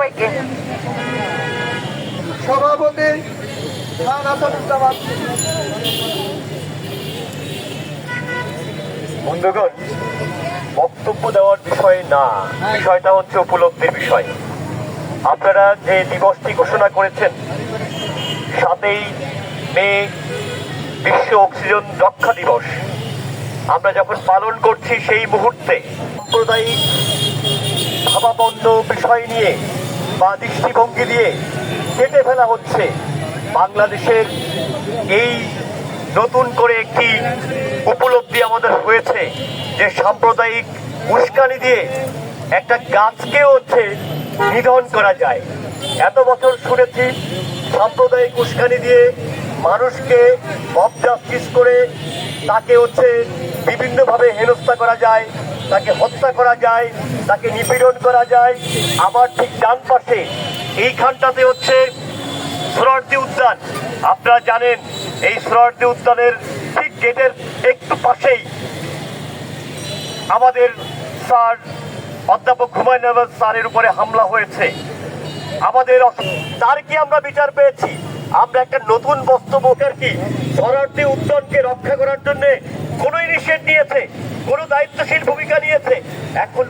সবাইকে। সভাপতি বন্ধুগণ, বক্তব্য দেওয়ার বিষয় না, বিষয়টা হচ্ছে উপলব্ধির বিষয়। আপনারা যে দিবসটি ঘোষণা করেছেন 7ই মে বিশ্ব অক্সিজেন রক্ষা দিবস, আমরা যখন পালন করছি সেই মুহূর্তে সাম্প্রদায়িক ভাবাপন্ন বিষয় নিয়ে বা দৃষ্টিভঙ্গি দিয়ে কেটে ফেলা হচ্ছে বাংলাদেশের এই নতুন করে একটি উপলব্ধি আমাদের হয়েছে যে সাম্প্রদায়িক উস্কানি দিয়ে একটা গাছকে হচ্ছে নিধন করা যায়। এত বছর শুনেছি সাম্প্রদায়িক উস্কানি দিয়ে মানুষকে মব জাস্টিস করে তাকে হচ্ছে বিভিন্নভাবে হেনস্থা করা যায়, তাকে হত্যা করা যায়, তাকে নিপীড়ন করা যায়। আবার ঠিক ডান পাশে এইখানটাতে হচ্ছে সোহরাওয়ার্দী উদ্যান। আপনারা জানেন এই সোহরাওয়ার্দী উদ্যানের ঠিক গেটের একটু পাশেই আমাদের স্যার অধ্যাপক হুমায়ুন আহমেদ স্যারের উপরে হামলা হয়েছে। আমাদের তার কি আমরা বিচার পেয়েছি? আমরা একটা নতুন বক্তব্যের কি সোহরাওয়ার্দী উদ্যানকে রক্ষা করার জন্য কোন ইনিশিয়েটিভ নিয়েছে, কোন দায়িত্বশীল ভূমিকা নিয়েছে? এখন